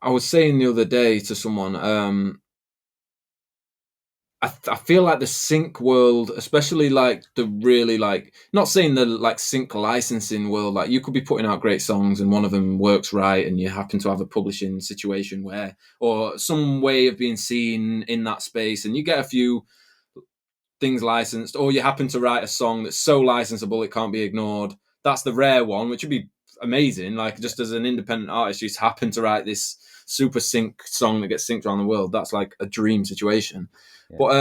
I was saying the other day to someone, I feel like the sync world, especially like the really like, not saying the like sync licensing world, like you could be putting out great songs and one of them works right and you happen to have a publishing situation where, or some way of being seen in that space and you get a few things licensed, or you happen to write a song that's so licensable it can't be ignored. That's the rare one, which would be amazing. Like just as an independent artist, you just happen to write this super sync song that gets synced around the world. That's like a dream situation. Yeah. But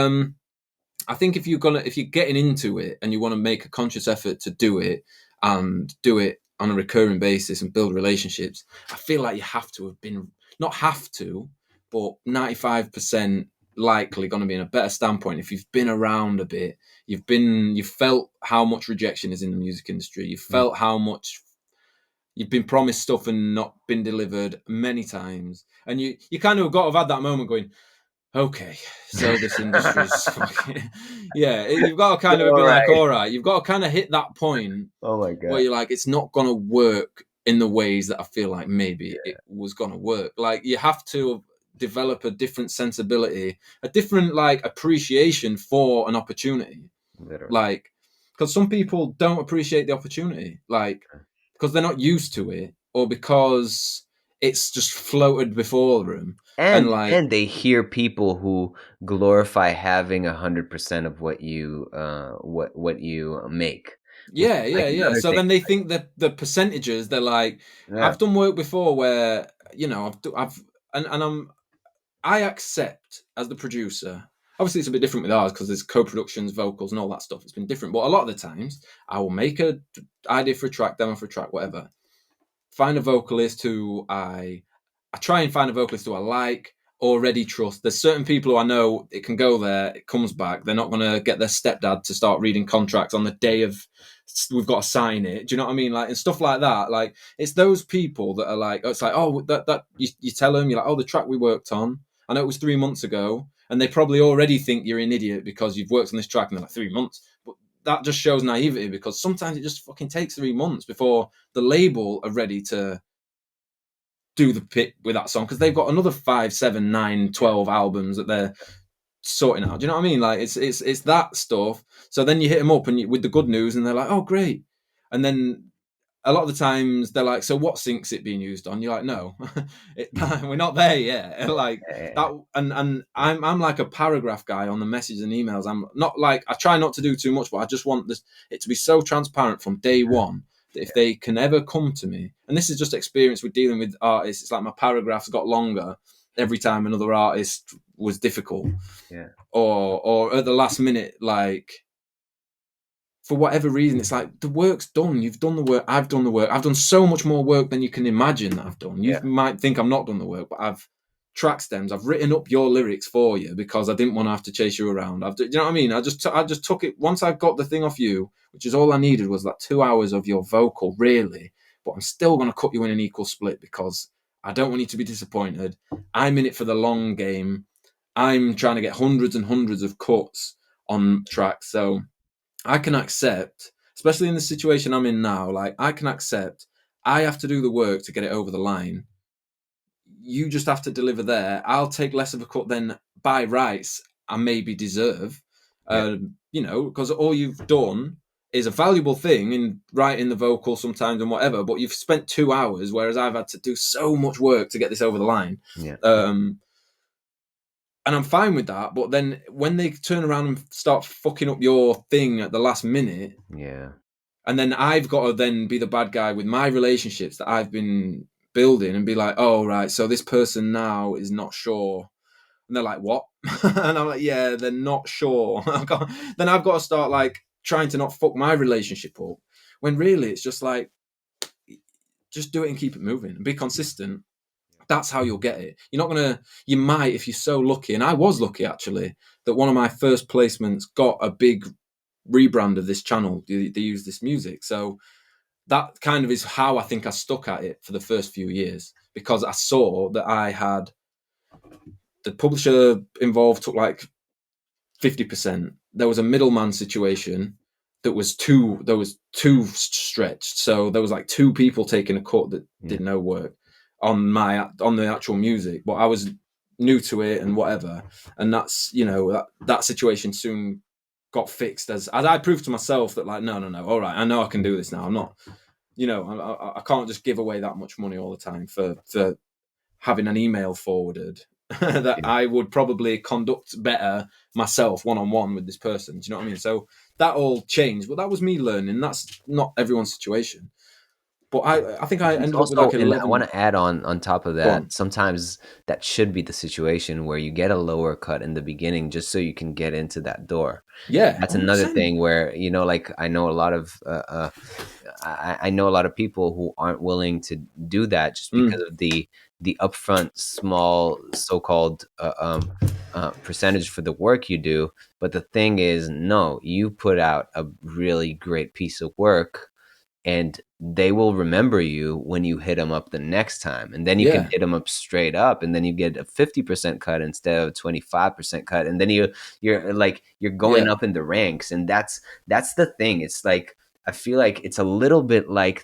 I think if you're getting into it and you want to make a conscious effort to do it and do it on a recurring basis and build relationships, I feel like you have to have been, not have to, but 95% likely going to be in a better standpoint if you've been around a bit. You've felt how much rejection is in the music industry. You've felt how much you've been promised stuff and not been delivered many times. And you kind of got to have had that moment going, okay, so this industry's fucking... Yeah, you've got to kind of be like, all right, you've got to kind of hit that point Oh my God. where you're like, it's not going to work in the ways that I feel like maybe it was going to work. Like, you have to develop a different sensibility, a different, like, appreciation for an opportunity. Literally. Like, because some people don't appreciate the opportunity, like, because they're not used to it or because it's just floated before them. And they hear people who glorify having 100% of what you make. Yeah. So then they think that the percentages, they're like, I've done work before where, you know, I accept as the producer. Obviously, it's a bit different with ours because there's co-productions, vocals, and all that stuff. It's been different, but a lot of the times, I will make a idea for a track, demo for a track, whatever. Find a vocalist who I try and find a vocalist who I like, already trust. There's certain people who I know it can go there, it comes back. They're not going to get their stepdad to start reading contracts on the day of we've got to sign it. Do you know what I mean? Like, and stuff like that. Like, it's those people that are like, it's like, oh, that you tell them, you're like, oh, the track we worked on, I know it was 3 months ago, and they probably already think you're an idiot because you've worked on this track and they're like 3 months. But that just shows naivety because sometimes it just fucking takes 3 months before the label are ready to do the pit with that song because they've got another 5, 7, 9, 12 albums that they're sorting out. Do you know what I mean? Like it's that stuff. So then you hit them up and with the good news, and they're like, "Oh, great!" And then a lot of the times they're like, "So what sync's it being used on?" You're like, "No, we're not there yet." Like that, and I'm like a paragraph guy on the messages and emails. I'm not like, I try not to do too much, but I just want it to be so transparent from day one. If they can ever come to me, and this is just experience with dealing with artists, it's like my paragraphs got longer every time another artist was difficult, or at the last minute, like for whatever reason, it's like the work's done. You've done the work. I've done the work. I've done so much more work than you can imagine that I've done. You might think I've not done the work, but I've track stems. I've written up your lyrics for you because I didn't want to have to chase you around. Do you know what I mean? I just took it once I got the thing off you, which is all I needed was like 2 hours of your vocal, really. But I'm still going to cut you in an equal split because I don't want you to be disappointed. I'm in it for the long game. I'm trying to get hundreds and hundreds of cuts on tracks, so I can accept, especially in the situation I'm in now. Like I can accept. I have to do the work to get it over the line. You just have to deliver there. I'll take less of a cut than by rights I maybe deserve, you know, because all you've done is a valuable thing in writing the vocal sometimes and whatever, but you've spent 2 hours, whereas I've had to do so much work to get this over the line. And I'm fine with that, but then when they turn around and start fucking up your thing at the last minute, and then I've got to then be the bad guy with my relationships that I've been building and be like, oh, right, so this person now is not sure. And they're like, what? And I'm like, yeah, they're not sure. Then I've got to start like trying to not fuck my relationship up when really it's just like, just do it and keep it moving and be consistent. That's how you'll get it. You're not going to, you might, if you're so lucky. And I was lucky actually that one of my first placements got a big rebrand of this channel. They use this music. So that kind of is how I think I stuck at it for the first few years, because I saw that I had the publisher involved took like 50%. There was a middleman situation that was too stretched. So there was like 2 people taking a cut that did no work. on the actual music, but I was new to it and whatever. And that's, that situation soon got fixed as I proved to myself that, like, no, all right, I know I can do this now. I'm not, I can't just give away that much money all the time for having an email forwarded that Yeah. I would probably conduct better myself one-on-one with this person. Do you know what I mean? So that all changed, but that was me learning. That's not everyone's situation. But I think I It's ended up with also, like and I want 11. to add on top of Go that, on. sometimes that should be the situation where you get a lower cut in the beginning just so you can get into that door. Yeah, That's another 100%. thing where, like, I know a lot of I know a lot of people who aren't willing to do that just because Mm, of the upfront small so-called percentage for the work you do. But the thing is, no, you put out a really great piece of work, and they will remember you when you hit them up the next time, and then you can yeah, hit them up straight up, and then you get a 50% cut instead of a 25% cut, and then you're going yeah, up in the ranks. And that's the thing. It's like, I feel like it's a little bit like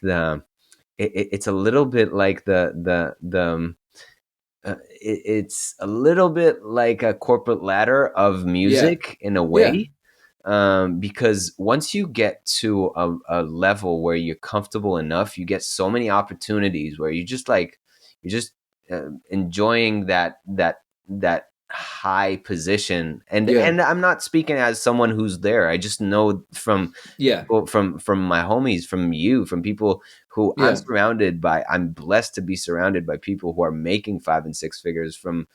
it's a little bit like it's a little bit like a corporate ladder of yeah, music in a yeah, way, because once you get to a level where you're comfortable enough, you get so many opportunities where you're just enjoying that high position. and yeah, and I'm not speaking as someone who's there. I just know from yeah, people, from my homies, from people who yeah, I'm blessed to be surrounded by people who are making 5 and 6 figures from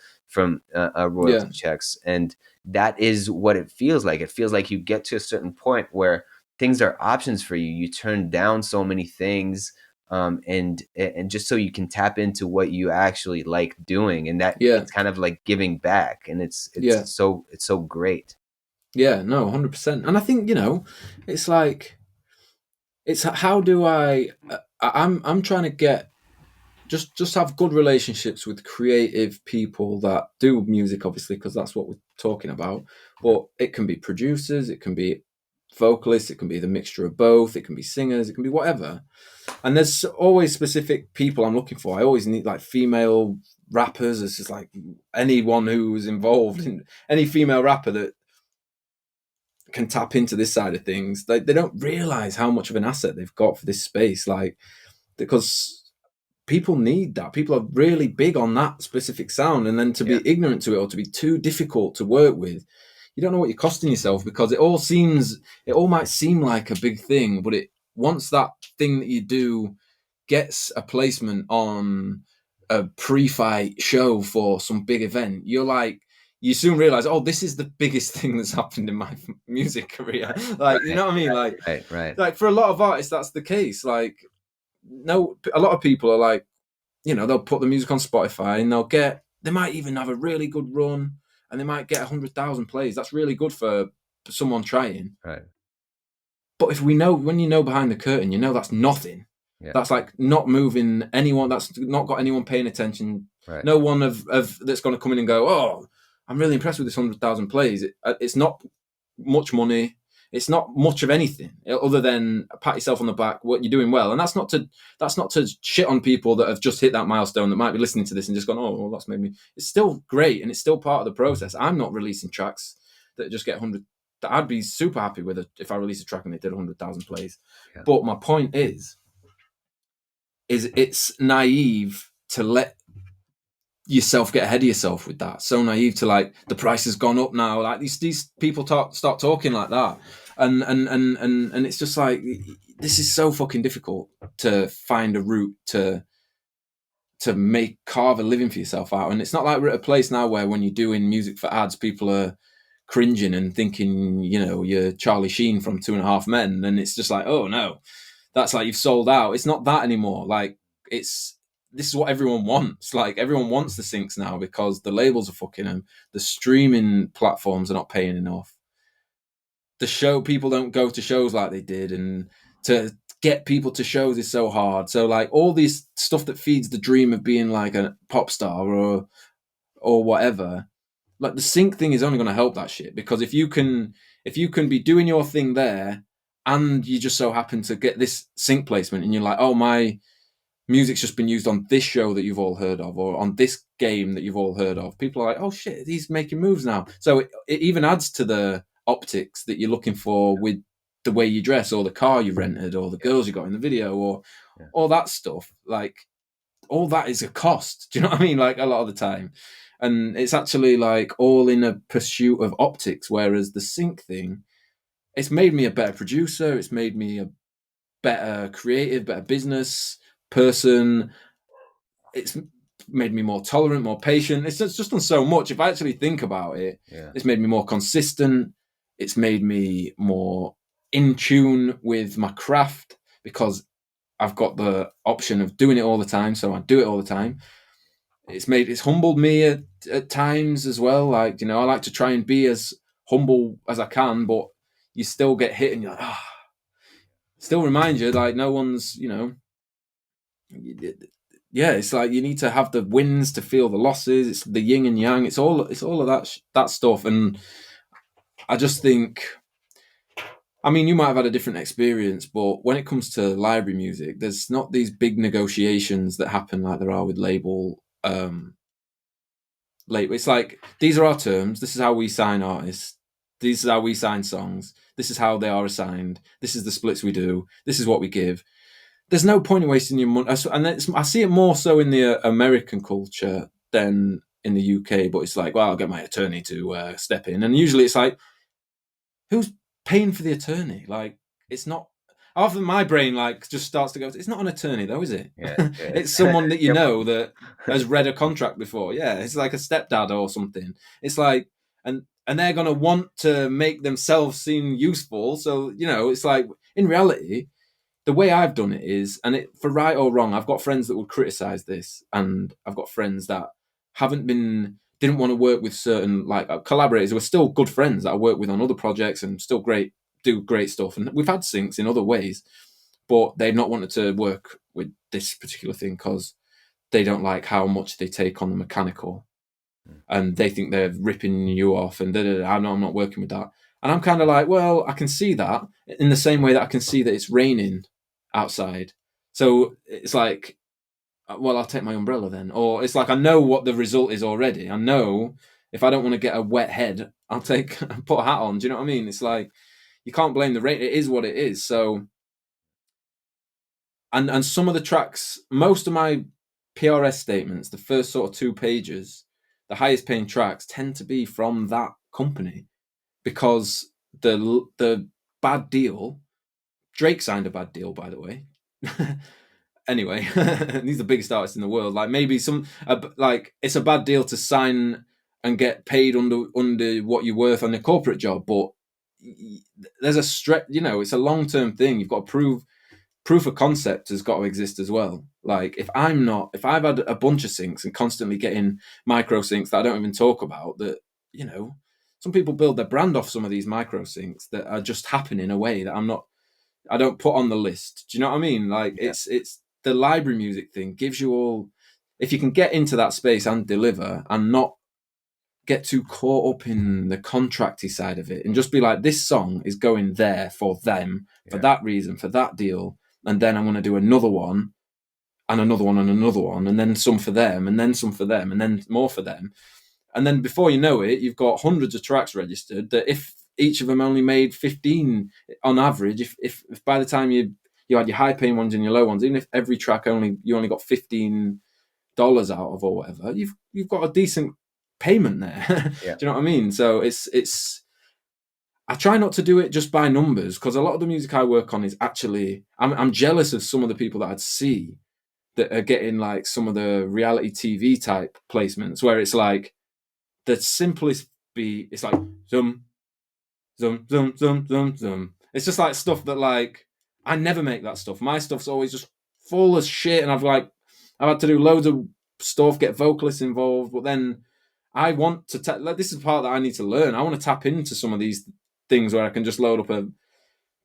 yeah, royalty checks. And that is what it feels like. It feels like you get to a certain point where things are options for you. You turn down so many things, and just so you can tap into what you actually like doing, and that yeah, it's kind of like giving back, and yeah, it's so great. yeah. No, 100%. And I think, it's like, it's how do I'm trying to get just have good relationships with creative people that do music, obviously, because that's what we're talking about. Yeah, But it can be producers, it can be vocalists, it can be the mixture of both, it can be singers, it can be whatever. And there's always specific people I'm looking for. I always need like female rappers. It's just like anyone who's involved in any female rapper that can tap into this side of things. They don't realize how much of an asset they've got for this space. Like, because people need that. People are really big on that specific sound, and then to yeah, be ignorant to it or to be too difficult to work with, you don't know what you're costing yourself, because it all might seem like a big thing, but it once that thing that you do gets a placement on a pre-fight show for some big event, you soon realize, oh, this is the biggest thing that's happened in my music career. Like, you right, know what I mean? right. Like for a lot of artists, that's the case. Like, no, a lot of people are like, they'll put the music on Spotify and they might even have a really good run, and they might get 100,000 plays. That's really good for someone trying. Right. But when you know behind the curtain, that's nothing. Yeah. That's like not moving anyone. That's not got anyone paying attention. Right. No one of that's going to come in and go, oh, I'm really impressed with this 100,000 plays. It's not much money. It's not much of anything other than pat yourself on the back. What you're doing well, and that's not to shit on people that have just hit that milestone, that might be listening to this and just gone, oh, well, that's made me. It's still great, and it's still part of the process. I'm not releasing tracks that just get 100. That I'd be super happy with it if I released a track and it did 100,000 plays. Yeah. But my point is it's naive to let yourself get ahead of yourself with that. So naive to, like, the price has gone up now. Like, these people start talking like that, and it's just like, this is so fucking difficult to find a route to carve a living for yourself out. And it's not like we're at a place now where when you're doing music for ads, people are cringing and thinking, you're Charlie Sheen from Two and a Half Men, and it's just like, oh no, that's like you've sold out. It's not that anymore. Like, this is what everyone wants. Like, everyone wants the syncs now because the labels are fucking them. The streaming platforms are not paying enough. The show people don't go to shows like they did, and to get people to shows is so hard. So, like, all this stuff that feeds the dream of being like a pop star or whatever, like, the sync thing is only going to help that shit, because if you can be doing your thing there and you just so happen to get this sync placement and you're like, oh, music's just been used on this show that you've all heard of, or on this game that you've all heard of. People are like, oh shit, he's making moves now. So it even adds to the optics that you're looking for with the way you dress, or the car you rented, or the girls you got in the video, or all that stuff. Like, all that is a cost. Do you know what I mean? Like, a lot of the time. And it's actually like all in a pursuit of optics, whereas the sync thing, it's made me a better producer. It's made me a better creative, better business person. It's made me more tolerant, more patient. It's just done so much. If I actually think about it, it's made me more consistent. It's made me more in tune with my craft because I've got the option of doing it all the time. So I do it all the time. It's humbled me at times as well. Like, I like to try and be as humble as I can, but you still get hit and you're like, still remind you, like, no one's, yeah, it's like you need to have the wins to feel the losses. It's the yin and yang. It's all of that stuff. And I just think, I mean, you might have had a different experience, but when it comes to library music, there's not these big negotiations that happen like there are with label. It's like, these are our terms. This is how we sign artists. This is how we sign songs. This is how they are assigned. This is the splits we do. This is what we give. There's no point in wasting your money. And I see it more so in the American culture than in the UK. But it's like, well, I'll get my attorney to step in. And usually it's like, who's paying for the attorney? Like, it's not. Often my brain like just starts to go, it's not an attorney though, is it? It's someone that you know that has read a contract before. Yeah, it's like a stepdad or something. It's like, and they're going to want to make themselves seem useful. So, it's like, in reality, the way I've done it is, and for right or wrong, I've got friends that would criticize this, and I've got friends that didn't want to work with certain collaborators who are still good friends that I work with on other projects and still do great stuff. And we've had syncs in other ways, but they've not wanted to work with this particular thing because they don't like how much they take on the mechanical, and they think they're ripping you off. And I'm not working with that. And I'm kind of like, well, I can see that in the same way that I can see that it's raining outside. So it's like, well, I'll take my umbrella then. Or it's like, I know what the result is already. I know if I don't want to get a wet head, I'll put a hat on. Do you know what I mean? It's like, you can't blame the rain. It is what it is. So, and some of the tracks, most of my PRS statements, the first sort of 2 pages, the highest paying tracks tend to be from that company because the bad deal, Drake signed a bad deal, by the way. Anyway, he's the biggest artist in the world. Like, maybe it's a bad deal to sign and get paid under what you're worth on a corporate job, but there's a stretch. It's a long-term thing. You've got to proof of concept has got to exist as well. Like, if I've had a bunch of syncs and constantly getting micro syncs that I don't even talk about, that some people build their brand off some of these micro syncs that are just happening in a way that I don't put on the list. Do you know what I mean? Like, it's the library music thing gives you all, if you can get into that space and deliver and not get too caught up in the contracty side of it and just be like, this song is going there for them, for that reason, for that deal. And then I'm going to do another one and another one and another one, and then some for them, and then some for them, and then more for them. And then before you know it, you've got hundreds of tracks registered that if each of them only made 15 on average, if by the time you had your high paying ones and your low ones, even if every track you only got $15 out of or whatever, you've got a decent payment there. Do you know what I mean? So it's I try not to do it just by numbers, because a lot of the music I work on is actually, I'm jealous of some of the people that I'd see that are getting like some of the reality TV type placements where it's like the simplest beat, it's like zoom, zoom, zoom, zoom, zoom, zoom. It's just like stuff that, like, I never make that stuff. My stuff's always just full of shit, and I've had to do loads of stuff, get vocalists involved, but then I want to this is the part that I need to learn. I want to tap into some of these things where I can just load up a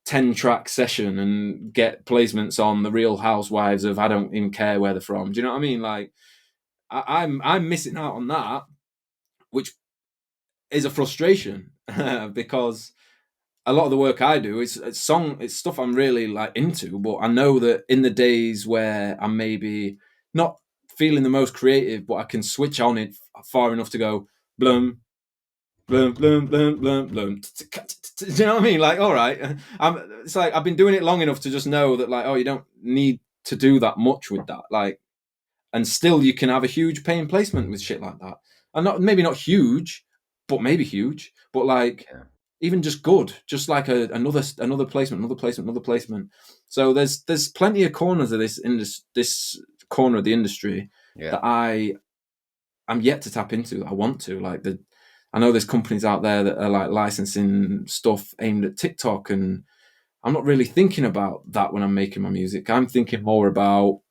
10-track session and get placements on the Real Housewives of I don't even care where they're from. Do you know what I mean? Like, I'm missing out on that, which is a frustration because a lot of the work I do is it's stuff I'm really like into, but I know that in the days where I'm maybe not feeling the most creative, but I can switch on it far enough to go blum blum blum blum blum blum. Do you know what I mean? Like, all right, it's like I've been doing it long enough to just know that, like, oh, you don't need to do that much with that, like, and still you can have a huge paying placement with shit like that, and not maybe not huge, but maybe huge, but like Yeah. even just good, just like another placement, another placement, another placement. So there's plenty of corners of this corner of the industry Yeah. that I'm yet to tap into. That I want to, like, I know there's companies out there that are like licensing stuff aimed at TikTok, and I'm not really thinking about that when I'm making my music. I'm thinking more about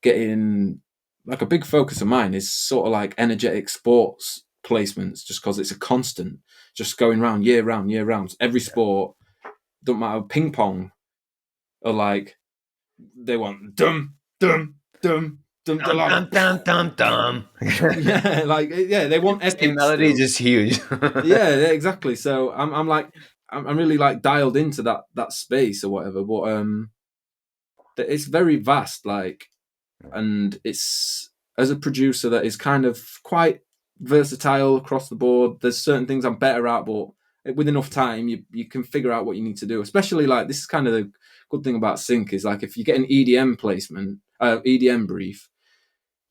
getting, like, a big focus of mine is sort of like energetic sports placements, just because it's a constant, just going round year round, year round. Every Yeah. sport, don't matter, ping pong, or like they want dum dum dum dum Dum da. dum dum dum dum. Yeah, like, yeah, they want Same epic melody, still. just huge. Yeah, exactly. So I'm like I'm really like dialed into that space or whatever. But it's very vast, like, and it's, as a producer, that is kind of quite versatile across the board. There's certain things I'm better at, but with enough time, you can figure out what you need to do. Especially, like, this is kind of the good thing about sync is, like, if you get an EDM placement, EDM brief,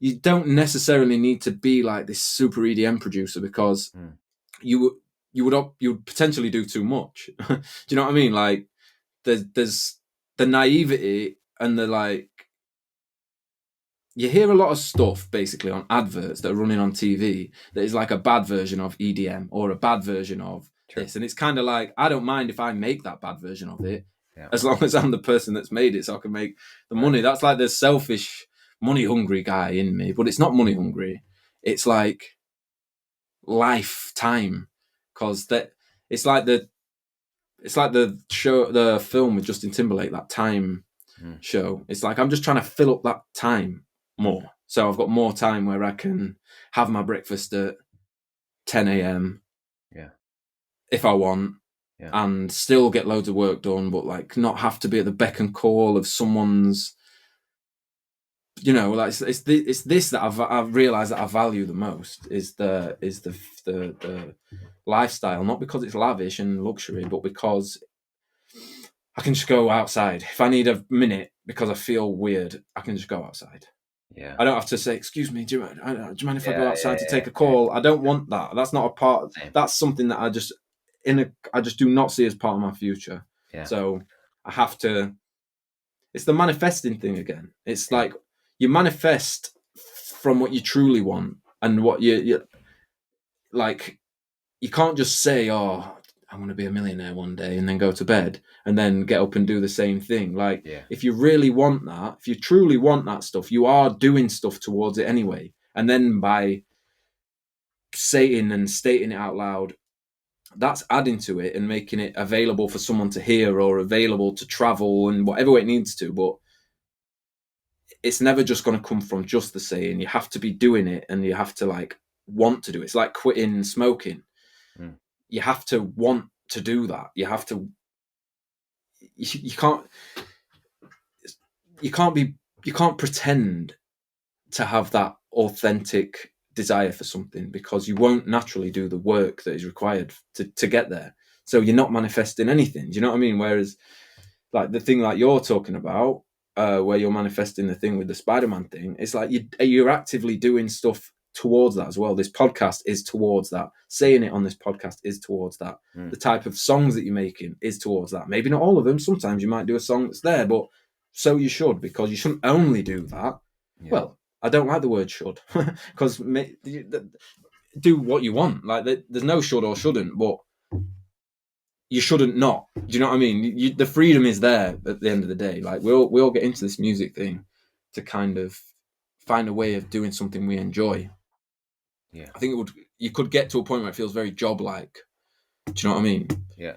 you don't necessarily need to be like this super EDM producer, because Mm. you you would potentially do too much. Do you know what I mean? Like, there's the naivety and the, like, you hear a lot of stuff basically on adverts that are running on TV that is like a bad version of EDM or a bad version of True. this, and it's kind of like, I don't mind if I make that bad version of it, Yeah. as long as I'm the person that's made it, so I can make the Right. money. That's like the selfish, money hungry guy in me, but it's not money hungry. It's like lifetime, because that it's like the show, the film with Justin Timberlake, that Time Mm. show. It's like I'm just trying to fill up that time more. So I've got more time where I can have my breakfast at 10 a.m. Yeah. if I want, Yeah. and still get loads of work done, but like not have to be at the beck and call of someone's. Like, it's this that I've realized that I value the most is the lifestyle, not because it's lavish and luxury, but because I can just go outside. If I need a minute because I feel weird, I can just go outside. Yeah. I don't have to say, "Excuse me, do you mind if I go Yeah. outside to Yeah. take a Yeah. call?" I don't want that. That's not a part. Same. That's something that I just do not see as part of my future. Yeah. So I have to. It's the manifesting thing again. It's Yeah. like you manifest from what you truly want, and what you like. You can't just say, "Oh, I'm going to be a millionaire one day," and then go to bed and then get up and do the same thing. Like, Yeah. if you really want that, if you truly want that stuff, you are doing stuff towards it anyway. And then by saying and stating it out loud, that's adding to it and making it available for someone to hear, or available to travel and whatever way it needs to. But it's never just going to come from just the saying. You have to be doing it, and you have to, like, want to do it. It's like quitting smoking. Mm. You have to want to do that. You have to. You can't. You can't be. You can't pretend to have that authentic desire for something, because you won't naturally do the work that is required to get there. So you're not manifesting anything. Do you know what I mean? Whereas, like, the thing like you're talking about, where you're manifesting the thing with the Spider-Man thing, it's like you're actively doing stuff towards that as well. This podcast is towards that. Saying it on this podcast is towards that. Mm. The type of songs that you're making is towards that. Maybe not all of them. Sometimes you might do a song that's there, but so you should, because you shouldn't only do that. Yeah. Well, I don't like the word should, because do what you want. Like, there's no should or shouldn't, but you shouldn't not. Do you know what I mean? The freedom is there at the end of the day. Like, we all get into this music thing to kind of find a way of doing something we enjoy. Yeah. I think you could get to a point where it feels very job like. Do you know what I mean? Yeah.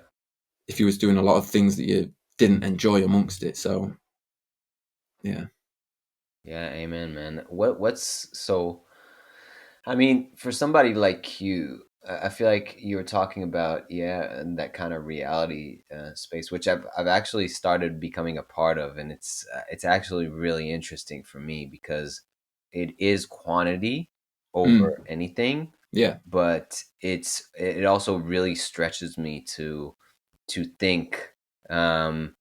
If you was doing a lot of things that you didn't enjoy amongst it. So, yeah. Yeah. Amen, man. What's so? I mean, for somebody like you, I feel like you were talking about, yeah, and that kind of reality space, which I've actually started becoming a part of, and it's actually really interesting for me because it is quantity Mm, over anything, yeah, but it also really stretches me to think, um,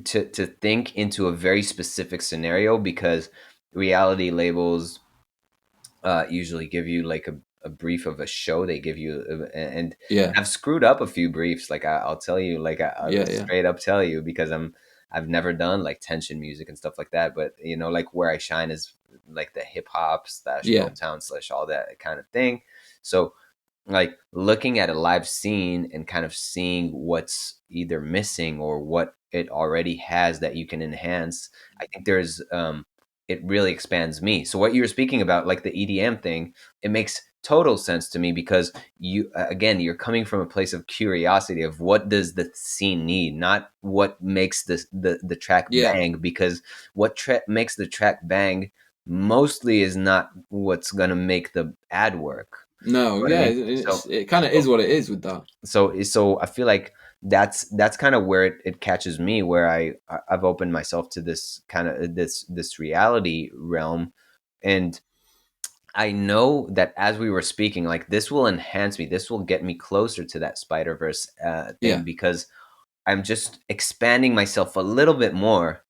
to think into a very specific scenario, because reality labels usually give you like a brief of a show. They give you, and yeah, I've screwed up a few briefs. Like I'll tell you, like I'll yeah, yeah, straight up tell you, because I've never done like tension music and stuff like that. But like where I shine is like the hip hop slash yeah, Motown slash all that kind of thing. So like looking at a live scene and kind of seeing what's either missing or what it already has that you can enhance, I think there's it really expands me. So what you were speaking about, like the EDM thing, it makes total sense to me, because you again, you're coming from a place of curiosity of what does the scene need, not what makes the track yeah. bang, because what makes the track bang mostly is not what's going to make the ad work. No, What I yeah, mean? So it kind of is so what it is with that. so I feel like that's kind of where it catches me, where I've opened myself to this kind of this reality realm. And I know that as we were speaking, like this will enhance me, this will get me closer to that Spider-Verse thing, Yeah, because I'm just expanding myself a little bit more,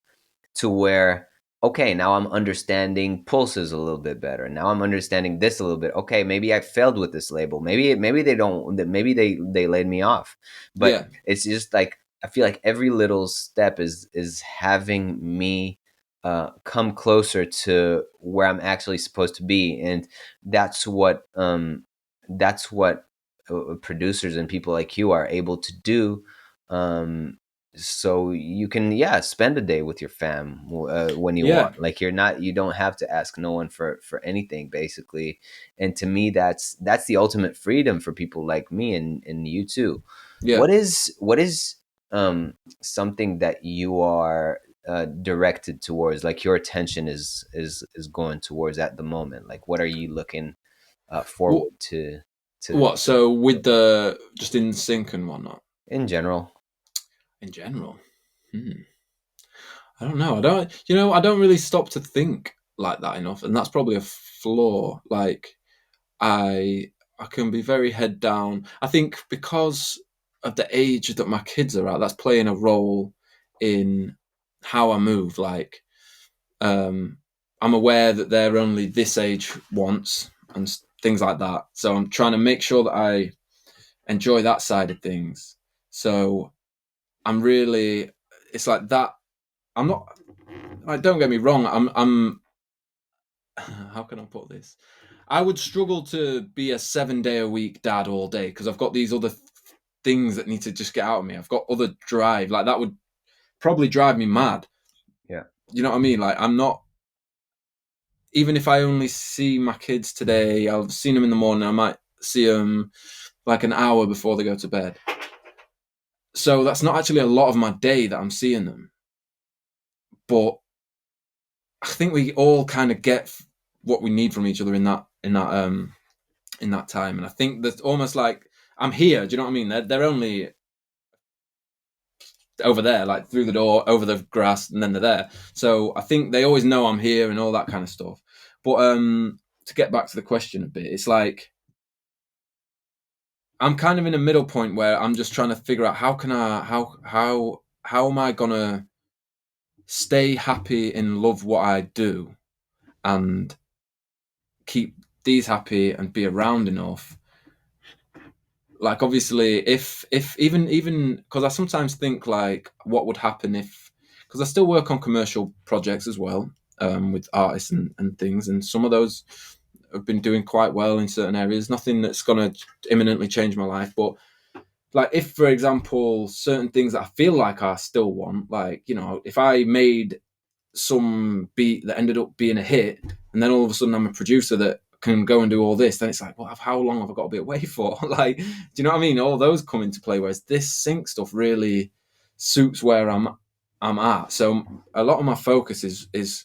to where, okay, now I'm understanding pulses a little bit better, now I'm understanding this a little bit. Okay, maybe I failed with this label, maybe they don't, maybe they laid me off. But yeah, it's just like I feel like every little step is having me come closer to where I'm actually supposed to be. And that's what producers and people like you are able to do. So you can, yeah, spend a day with your fam when you yeah, want. Like you don't have to ask no one for anything, basically. And to me, that's the ultimate freedom for people like me, and you too. yeah. What is something that you are directed towards, like your attention is going towards at the moment? Like what are you looking What, forward to what? So with the just in sync and whatnot in general? in general, hmm. I don't know. I don't. I don't really stop to think like that enough, and that's probably a flaw. Like I, I can be very head down. I think because of the age that my kids are at, that's playing a role in how I move. Like um, I'm aware that they're only this age once and things like that. So I'm trying to make sure that I enjoy that side of things. So I'm really, it's like that. I'm not. Like, don't get me wrong. I'm. How can I put this? I would struggle to be a 7 day a week dad all day because I've got these other things that need to just get out of me. I've got other drive. Like that would probably drive me mad. Yeah. You know what I mean? Like I'm not. Even if I only see my kids today, I've seen them in the morning. I might see them like an hour before they go to bed. So that's not actually a lot of my day that I'm seeing them. But I think we all kind of get what we need from each other in that time. And I think that's almost like I'm here. Do you know what I mean? They're only over there, like through the door, over the grass, and then they're there. So I think they always know I'm here and all that kind of stuff. But to get back to the question a bit, it's like I'm kind of in a middle point where I'm just trying to figure out how am I gonna stay happy and love what I do and keep these happy and be around enough. Like obviously if even because I sometimes think like what would happen if, because I still work on commercial projects as well, with artists and things, and some of those have been doing quite well in certain areas, nothing that's going to imminently change my life. But like if for example certain things that I feel like I still want, like if I made some beat that ended up being a hit, and then all of a sudden I'm a producer that can go and do all this, then it's like, well, how long have I got to be away for? Like, do you know what I mean? All those come into play. Whereas this sync stuff really suits where I'm at. So a lot of my focus is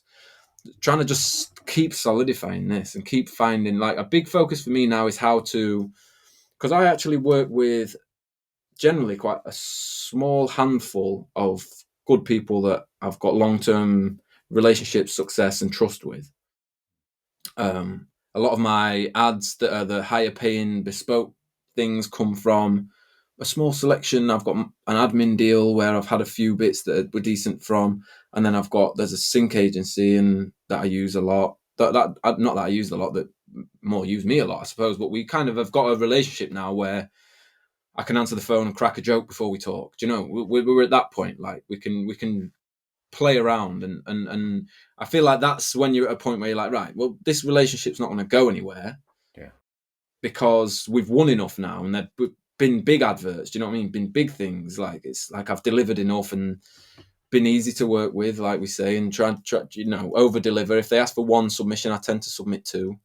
trying to just keep solidifying this and keep finding, like, a big focus for me now is how to, because I actually work with generally quite a small handful of good people that I've got long-term relationship success and trust with. A lot of my ads that are the higher paying bespoke things come from a small selection. I've got an admin deal where I've had a few bits that were decent from, and then there's a sync agency and that I use a lot. That not that I use a lot, that more use me a lot, I suppose. But we kind of have got a relationship now where I can answer the phone and crack a joke before we talk. Do you know? We're at that point. Like we can play around, and I feel like that's when you're at a point where you're like, right, well, this relationship's not going to go anywhere. Yeah. Because we've won enough now, and they've been big adverts. Do you know what I mean? Been big things. Like, it's like I've delivered enough and been easy to work with, like we say, and try over deliver. If they ask for one submission, I tend to submit two,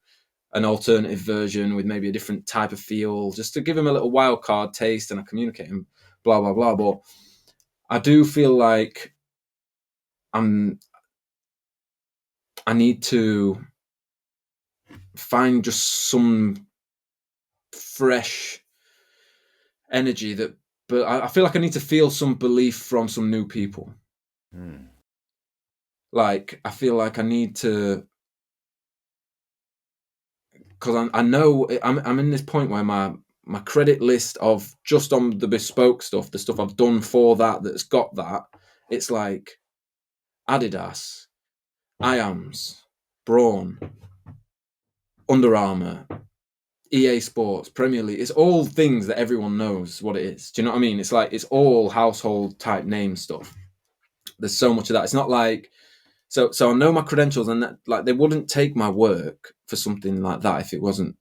an alternative version with maybe a different type of feel, just to give them a little wild card taste, and I communicate them, blah blah blah. But I do feel like I need to find just some fresh energy but I feel like I need to feel some belief from some new people. Like, I feel like I need to, because I know I'm in this point where my credit list of just on the bespoke stuff, the stuff I've done for that's got that, it's like Adidas, IAMS, Braun, Under Armour, EA Sports, Premier League. It's all things that everyone knows what it is. Do you know what I mean? It's like, it's all household type name stuff. There's so much of that. It's not like, so I know my credentials, and that, like, they wouldn't take my work for something like that if it wasn't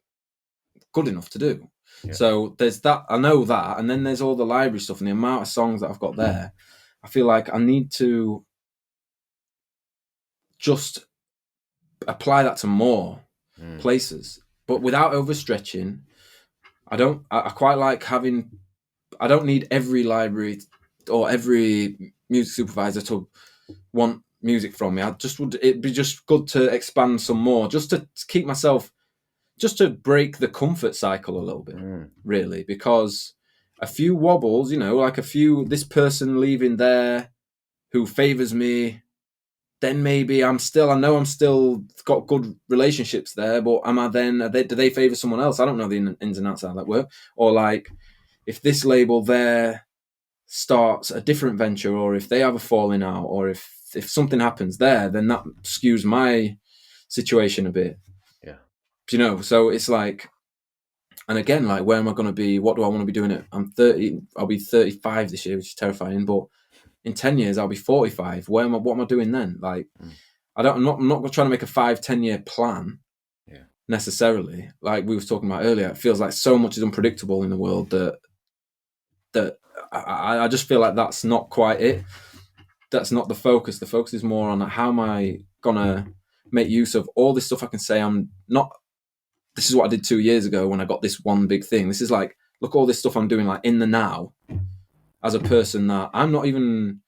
good enough to do. Yeah. So there's that, I know that, and then there's all the library stuff and the amount of songs that I've got there. I feel like I need to just apply that to more places, but without overstretching. I quite like having, I don't need every library or every music supervisor to want music from me. It'd be just good to expand some more, just to keep myself, just to break the comfort cycle a little bit, really, because a few wobbles, like this person leaving there who favors me, then maybe I know I'm still got good relationships there, but do they favor someone else? I don't know the ins and outs of how that work. Or like, if this label there starts a different venture, or if they have a falling out, or if something happens there, then that skews my situation a bit. Yeah. So it's like, and again, like, where am I going to be? What do I want to be doing? I'm 30, I'll be 35 this year, which is terrifying, but in 10 years, I'll be 45. What am I doing then? Like, I'm not trying to make a 5-10 year plan necessarily. Like we were talking about earlier, it feels like so much is unpredictable in the world that I just feel like that's not quite it. That's not the focus. The focus is more on how am I gonna make use of all this stuff I can say. This is what I did 2 years ago when I got this one big thing. This is like, look, all this stuff I'm doing, like, in the now, as a person that I'm not even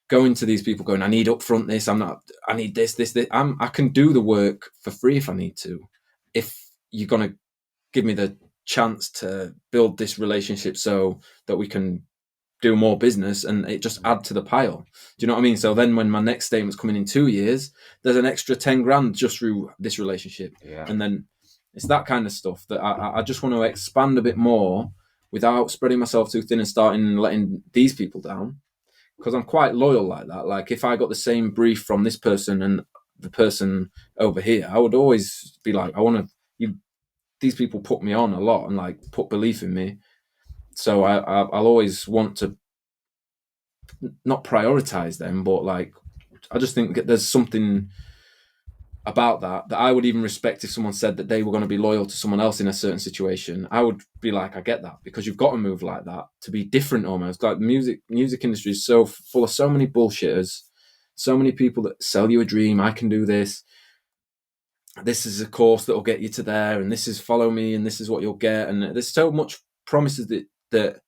going to these people going, I need upfront this, I need this. I can do the work for free if I need to, if you're going to give me the chance to build this relationship so that we can do more business and it just add to the pile. Do you know what I mean? So then when my next statement's coming in 2 years, there's an extra 10 grand just through this relationship. Yeah. And then it's that kind of stuff that I just want to expand a bit more without spreading myself too thin and starting letting these people down. Because I'm quite loyal like that. Like, if I got the same brief from this person and the person over here, I would always be like, these people put me on a lot and like put belief in me. So I'll always want to not prioritize them, but like, I just think that there's something about that I would even respect if someone said that they were going to be loyal to someone else in a certain situation. I would be like, I get that, because you've got to move like that to be different almost. Like, the music industry is so full of so many bullshitters, so many people that sell you a dream. I can do this. This is a course that will get you to there, and this is follow me, and this is what you'll get. And there's so much promises that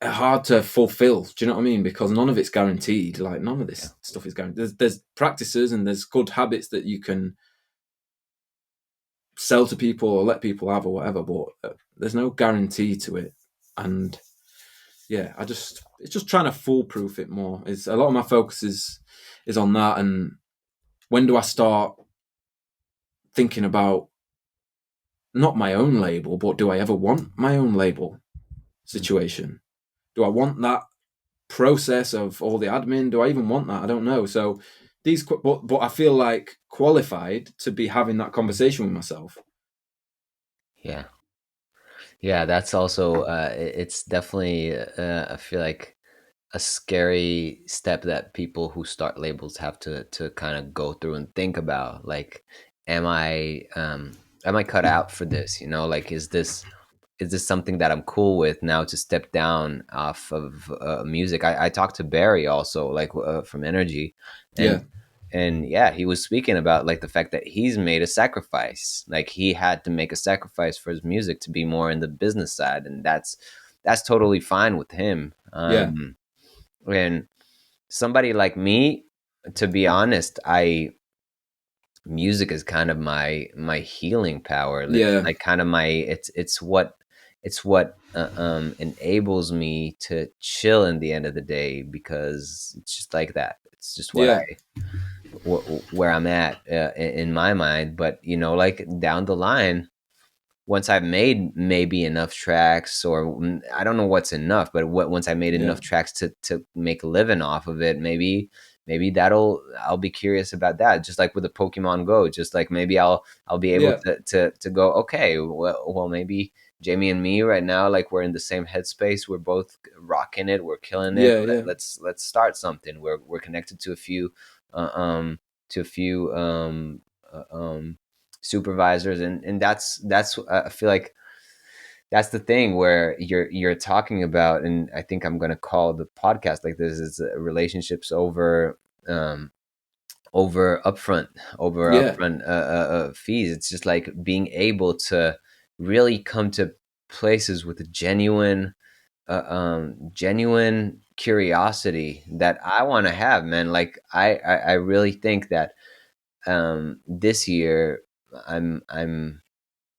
hard to fulfill. Do you know what I mean? Because none of it's guaranteed. Like none of Yeah. this stuff is guaranteed. There's practices and there's good habits that you can sell to people or let people have or whatever, but there's no guarantee to it. And yeah, it's just trying to foolproof it more. It's a lot of my focus is on that. And when do I start thinking about not my own label, but do I ever want my own label situation? Do I want that process of all the admin? Do I even want that? I don't know. So but I feel like qualified to be having that conversation with myself. Yeah. Yeah, that's also it's definitely I feel like a scary step that people who start labels have to kind of go through and think about. Like, am I cut out for this? You know, like is this something that I'm cool with now to step down off of music? I talked to Barry also, like from Energy, and Yeah, yeah, he was speaking about like the fact that he's made a sacrifice. Like he had to make a sacrifice for his music to be more in the business side, and that's totally fine with him. yeah, And somebody like me, to be honest, I music is kind of my healing power. It's yeah, like kind of my it's what enables me to chill in the end of the day, because it's just like that. It's just what yeah, where I'm at in my mind. But you know, like down the line, once I've made maybe enough tracks, or I don't know what's enough, but once I made yeah, enough tracks to make a living off of it, maybe I'll be curious about that. Just like with the Pokemon Go, just like maybe I'll be able yeah, to go, okay, well maybe Jamie and me right now, like we're in the same headspace, we're both rocking it, we're killing it. yeah, yeah, Let's start something. We're connected to a few uh, um to a few supervisors, and that's I feel like that's the thing where you're talking about, and I think I'm going to call the podcast like this is relationships um upfront yeah, fees. It's just like being able to really come to places with a genuine curiosity that I want to have, man. Like I really think that this year I'm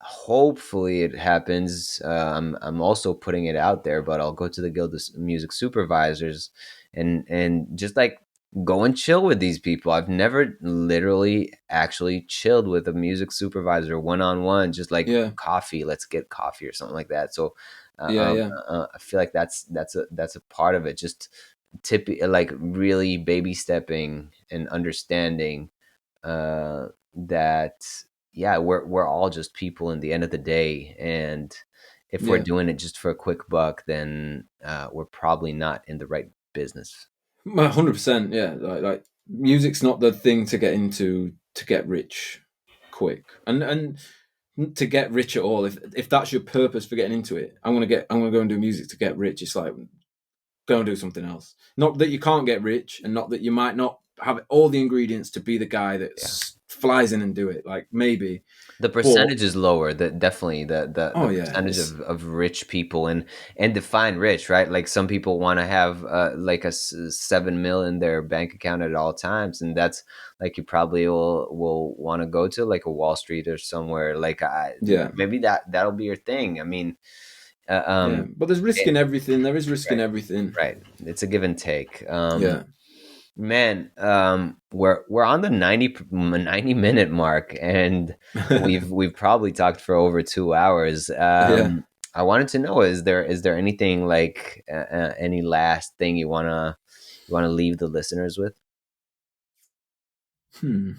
hopefully it happens. I'm also putting it out there, but I'll go to the Guild of Music Supervisors and just like go and chill with these people. I've never literally actually chilled with a music supervisor one on one, just like yeah, coffee. Let's get coffee or something like that. So yeah, yeah, I feel like that's a part of it. Just like really baby stepping and understanding that yeah, we're all just people in the end of the day, and if we're yeah. doing it just for a quick buck, then we're probably not in the right business. 100%. Yeah, music's not the thing to get into to get rich quick, and to get rich at all. If that's your purpose for getting into it, I'm gonna go and do music to get rich. It's like go and do something else. Not that you can't get rich, and not that you might not have all the ingredients to be the guy that Yeah, flies in and do it. Like maybe, the but percentage is lower. The definitely the oh yeah, percentage of rich people, and define rich, right? Like some people want to have like a 7 mil in their bank account at all times, and that's like you probably will want to go to like a Wall Street or somewhere. Like yeah, maybe that'll be your thing. I mean, uh, yeah. um, But there's risk in everything. There is risk in right, everything. right. It's a give and take. Yeah, Man, we're on the 90 minute mark, and we've probably talked for over 2 hours. yeah. I wanted to know, is there anything like any last thing you wanna leave the listeners with? Hmm.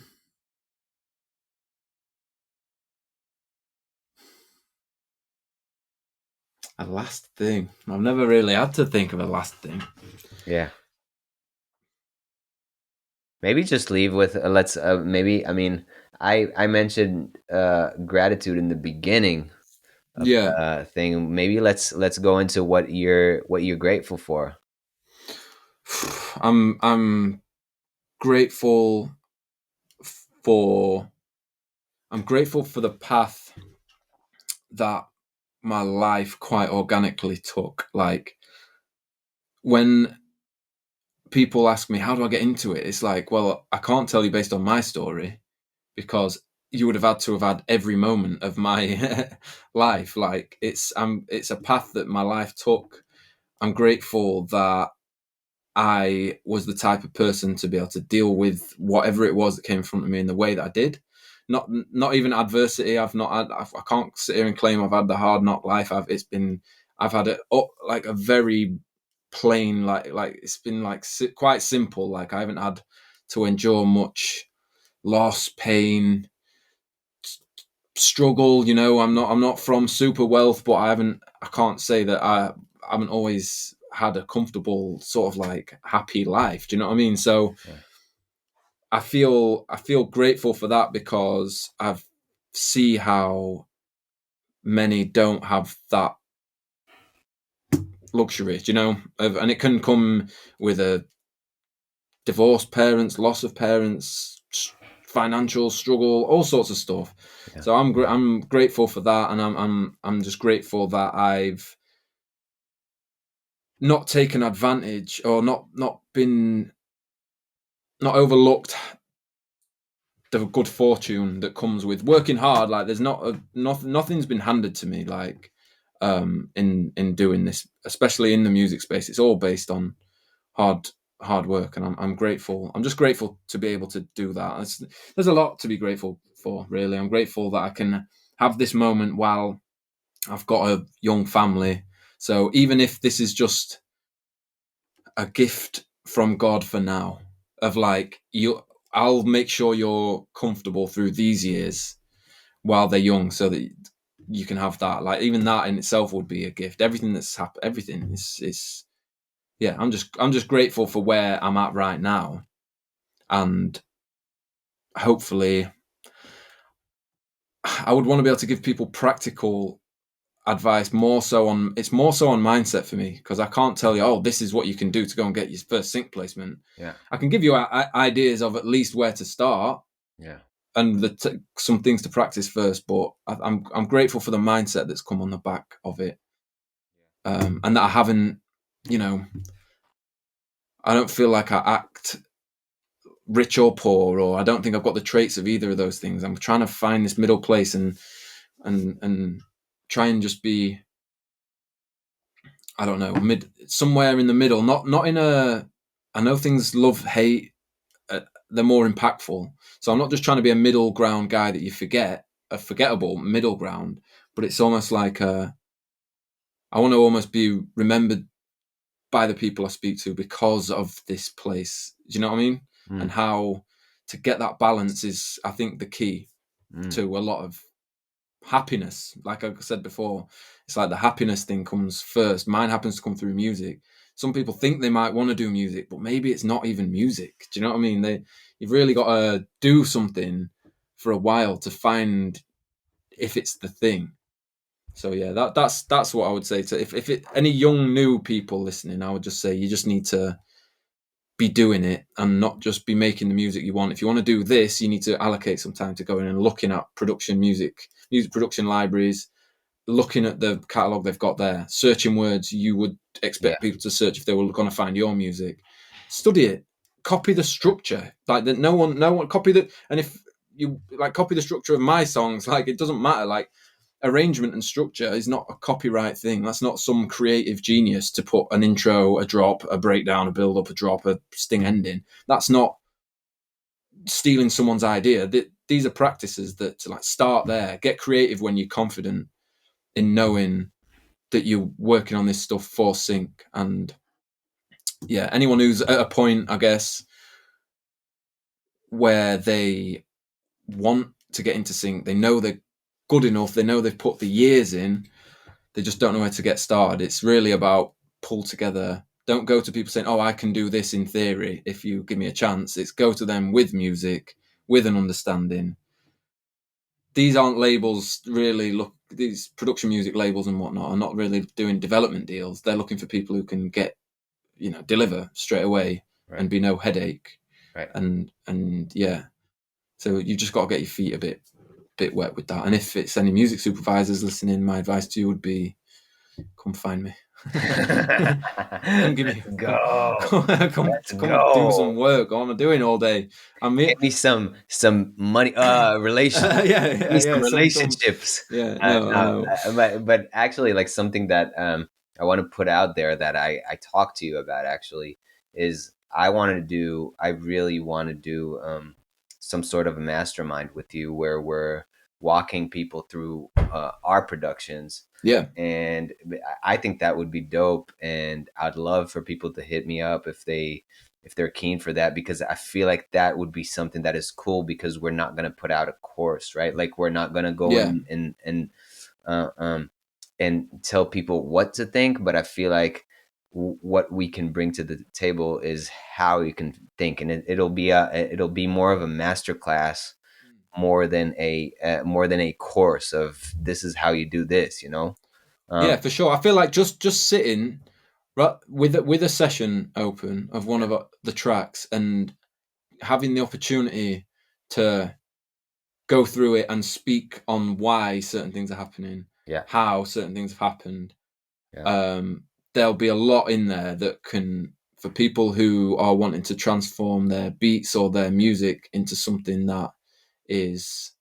A last thing. I've never really had to think of a last thing. Yeah, maybe just leave with let's maybe I mean I mentioned gratitude in the beginning of Yeah. the thing. Maybe let's go into what you're grateful for. I'm grateful for I'm grateful for the path that my life quite organically took. Like when people ask me, how do I get into it? It's like, well, I can't tell you based on my story, because you would have had to have had every moment of my life. Like it's a path that my life took. I'm grateful that I was the type of person to be able to deal with whatever it was that came in front of me in the way that I did. Not even adversity. I can't sit here and claim I've had the hard knock life. I've had it like a very plain, like it's been like quite simple. Like I haven't had to endure much loss, pain, struggle. I'm not from super wealth, but I can't say that I haven't always had a comfortable sort of like happy life. Do you know what I mean? So Yeah. I feel grateful for that, because I've see how many don't have that luxury, and it can come with a divorced parents, loss of parents, financial struggle, all sorts of stuff. Yeah. So I'm grateful for that, and I'm just grateful that I've not taken advantage, or not overlooked the good fortune that comes with working hard. Like there's nothing's been handed to me, like in doing this, especially in the music space. It's all based on hard work, and I'm grateful. I'm just grateful to be able to do that. There's a lot to be grateful for, really. I'm grateful that I can have this moment while I've got a young family. So even if this is just a gift from God for now, of like I'll make sure you're comfortable through these years while they're young, so that you can have that. Like even that in itself would be a gift. Everything that's happened, everything is yeah. I'm just grateful for where I'm at right now, and hopefully, I would want to be able to give people practical advice, more so on mindset for me, because I can't tell you, oh, this is what you can do to go and get your first sync placement. Yeah. I can give you ideas of at least where to start, Yeah. and some things to practice first. But I'm grateful for the mindset that's come on the back of it, and that I haven't, I don't feel like I act rich or poor, or I don't think I've got the traits of either of those things. I'm trying to find this middle place, and try and just be, I don't know, somewhere in the middle. Not in a. I know things love hate. They're more impactful. So I'm not just trying to be a middle ground guy that you forget, a forgettable middle ground. But it's almost like I want to almost be remembered by the people I speak to because of this place. Do you know what I mean? And how to get that balance is, I think, the key to a lot of happiness. Like I said before, it's like the happiness thing comes first. Mine happens to come through music. Some people think they might want to do music, but maybe it's not even music. Do you know what I mean? You've really got to do something for a while to find if it's the thing. So yeah, that's what I would say to any young new people listening. I would just say you just need to be doing it and not just be making the music you want. If you want to do this, you need to allocate some time to going and looking at music production libraries, looking at the catalog they've got there, searching words you would expect people to search if they were going to find your music. Study it, copy the structure. Like that, no one copy that. And if you like copy the structure of my songs, like it doesn't matter. Like arrangement and structure is not a copyright thing. That's not some creative genius to put an intro, a drop, a breakdown, a build up, a drop, a sting ending. That's not stealing someone's idea. These are practices that to like start there, get creative when you're confident in knowing that you're working on this stuff for sync. And yeah, anyone who's at a point, I guess, where they want to get into sync, they know they're good enough, they know they've put the years in, they just don't know where to get started. It's really about pull together. Don't go to people saying, oh, I can do this in theory if you give me a chance. It's go to them with music, with an understanding. These aren't labels really. Look, these production music labels and whatnot are not really doing development deals. They're looking for people who can get, deliver straight away, Right. and be no headache. Right. And yeah, so you just got to get your feet a bit wet with that. And if it's any music supervisors listening, my advice to you would be, come find me. Come give me, Let's go. Let's come do some go. work. What am I doing all day? I mean, Get me some money, yeah, give me yeah, some yeah. Some, relationships. yeah. No, I No, know. but actually, like something that I want to put out there that I talked to you about actually is I really want to do some sort of a mastermind with you where we're walking people through our productions, Yeah, and I think that would be dope. And I'd love for people to hit me up if they're keen for that, because I feel like that would be something that is cool, because we're not going to put out a course, right? Like we're not going to go yeah, in uh, um, and tell people what to think, but I feel like what we can bring to the table is how you can think, and it'll be more of a master class more than a course of this is how you do this, you know. yeah, um, for sure. I feel like just sitting right with a session open of one yeah, of the tracks and having the opportunity to go through it and speak on why certain things are happening, yeah, how certain things have happened. yeah, Um, there'll be a lot in there that can, for people who are wanting to transform their beats or their music into something that is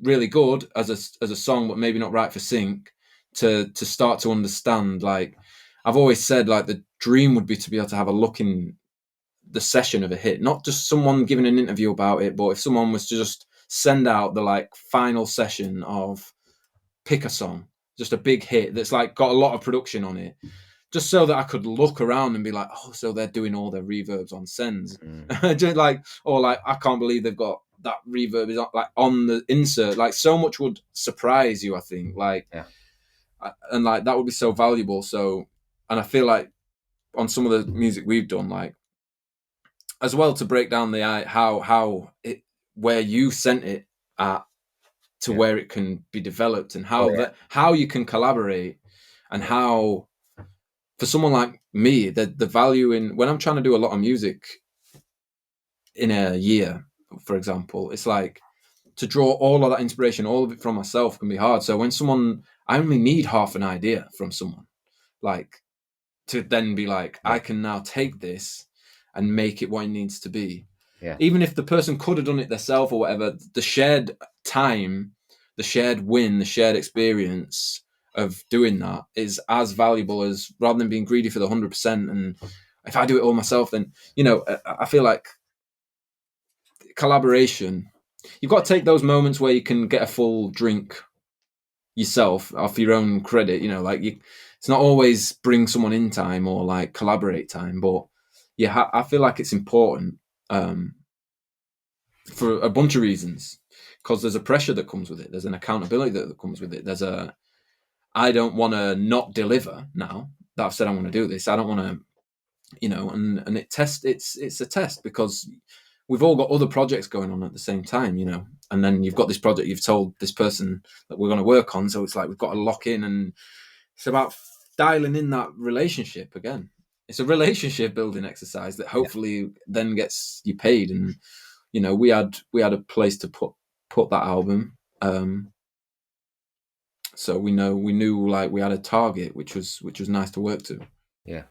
really good as a song, but maybe not right for sync. To start to understand, like I've always said, like the dream would be to be able to have a look in the session of a hit, not just someone giving an interview about it, but if someone was to just send out the like final session of pick a song, just a big hit that's like got a lot of production on it, just so that I could look around and be like, oh, so they're doing all their reverbs on sends, mm, just like, or like, I can't believe they've got that reverb is like on the insert. Like, so much would surprise you, I think. Like, yeah, and like that would be so valuable. So, and I feel like on some of the music we've done, like as well to break down the how it where you sent it at to yeah, where it can be developed and oh how yeah, that how you can collaborate and yeah, how for someone like me the value in when I'm trying to do a lot of music in a year, for example, it's like to draw all of that inspiration, all of it from myself can be hard. So when someone I only need half an idea from someone, like to then be like, I yeah, can now take this and make it what it needs to be. yeah, Even if the person could have done it themselves or whatever, the shared time, the shared win, the shared experience of doing that is as valuable as rather than being greedy for the 100%. And if I do it all myself, then, I feel like collaboration, you've got to take those moments where you can get a full drink yourself off your own credit, like it's not always bring someone in time or like collaborate time, but yeah, I feel like it's important um, for a bunch of reasons because there's a pressure that comes with it. There's an accountability that comes with it. I don't want to not deliver now that I've said I want to do this. I don't want to, and it's a test because we've all got other projects going on at the same time, and then you've got this project you've told this person that we're going to work on. So it's like we've got to lock in, and it's about dialing in that relationship again. It's a relationship building exercise that yeah, hopefully then gets you paid. And we had a place to put that album. So we knew like we had a target, which was nice to work to. yeah.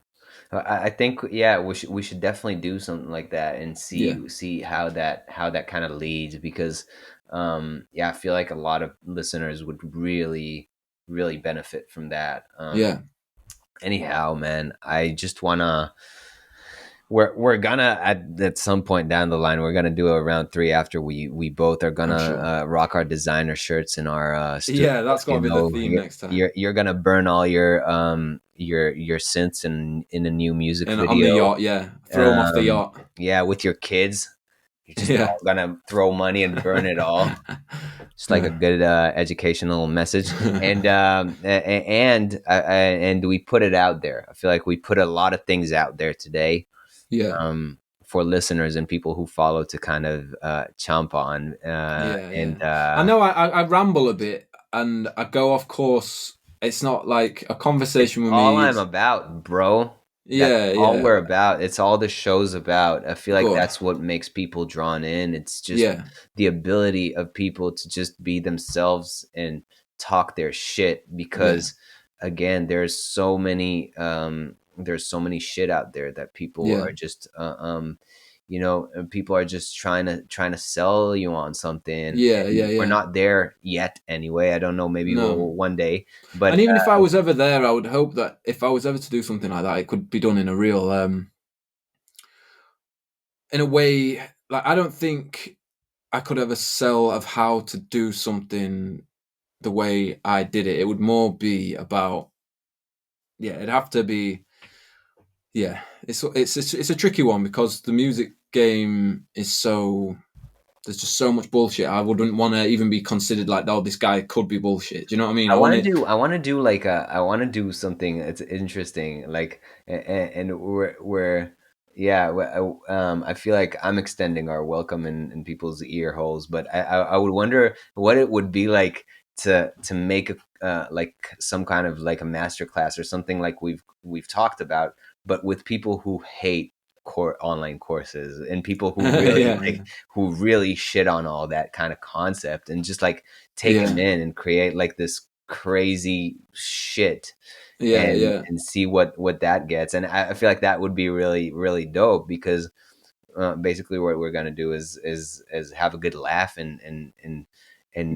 I think yeah, we should definitely do something like that and Yeah, see how that kind of leads, because yeah, I feel like a lot of listeners would really benefit from that. yeah, Anyhow, man, I just wanna we're gonna at some point down the line we're gonna do a round three after we both are I'm gonna sure. rock our designer shirts in our Yeah, studios. that's got to be the theme next time. You're gonna burn all your synths in a new music And on the video. yacht, yeah, throw them off the um yacht. yeah, with your kids. You're just Yeah. all gonna throw money and burn it all. Just like a Yeah. good educational message. And and we put it out there. I feel like we put a lot of things out there today, Yeah. for listeners and people who follow to kind of chomp on. Yeah. Yeah. And I know I ramble a bit and I go off course. It's not like a It's conversation with all me. I'm about, bro. That's Yeah. all Yeah. we're about. It's all the show's about. I feel like Good. that's what makes people drawn in. It's just Yeah. the ability of people to just be themselves and talk their shit, Yeah. because again, there's so many shit out there that people Yeah. are just people are just trying to sell you on something, Yeah. Yeah. and we're Yeah. not there yet anyway. I don't know, maybe No. we'll one day, but And even if I was ever there, I would hope that if I was ever to do something like that, it could be done in a real, in a way. Like I don't think I could ever sell of how to do something the way I did it. It would more be about, yeah, it'd have to be, yeah. It's a tricky one because the music game is so, there's just so much bullshit. I wouldn't want to even be considered like, oh, this guy could be bullshit. Do you know what I mean? I want it. I want to do like I want to do something that's interesting, like and we're yeah, I feel like I'm extending our welcome in people's ear holes, but I would wonder what it would be like to make a like some kind of like a master class or something like we've talked about, but with people who hate online courses and people who really Yeah, like who really shit on all that kind of concept, and just like take them yeah, in and create like this crazy shit, yeah, yeah, and see what that gets. And I feel like that would be really really dope, because basically what we're gonna do is have a good laugh, and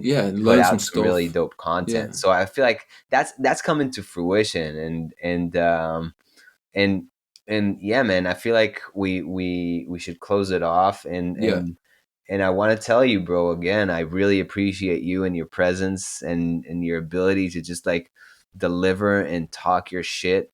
yeah. put Learn some out some really stuff. dope Yeah, content. So I feel like that's coming to fruition, and and yeah, man, I feel like we should close it off, yeah, and I want to tell you, bro, again, I really appreciate you and your presence, and your ability to just like deliver and talk your shit,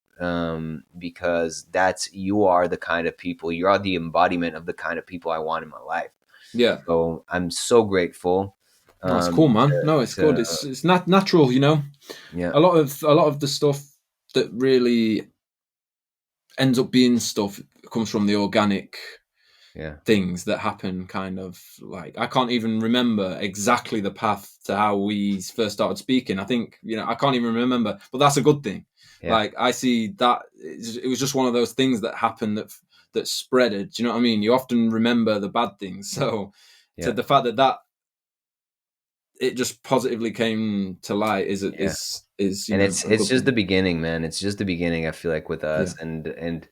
because that's you are the kind of people, you are the embodiment of the kind of people I want in my life. yeah. So I'm so grateful, No, it's cool, man. No, it's good. to It's not natural, you know. yeah, A lot of the stuff that really ends up being stuff comes from the organic yeah, things that happen. Kind of like I can't even remember exactly the path to how we first started speaking. I think I can't even remember, but that's a good thing. yeah, Like I see that it was just one of those things that happened that spreaded. Do you know what I mean? You often remember the bad things, so to yeah, the fact that it just positively came to light yeah. is And a it's good just the thing. beginning, man. It's just the beginning, I feel like, with Yeah. us, and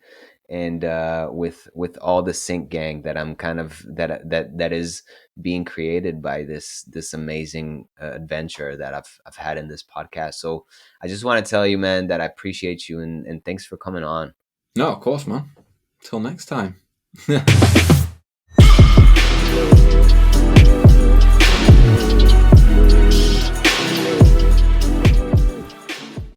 with all the sync gang that I'm kind of that is being created by this amazing adventure that I've had in this podcast. So I just want to tell you, man, that I appreciate you, and thanks for coming on. No, of course, man. Till next time.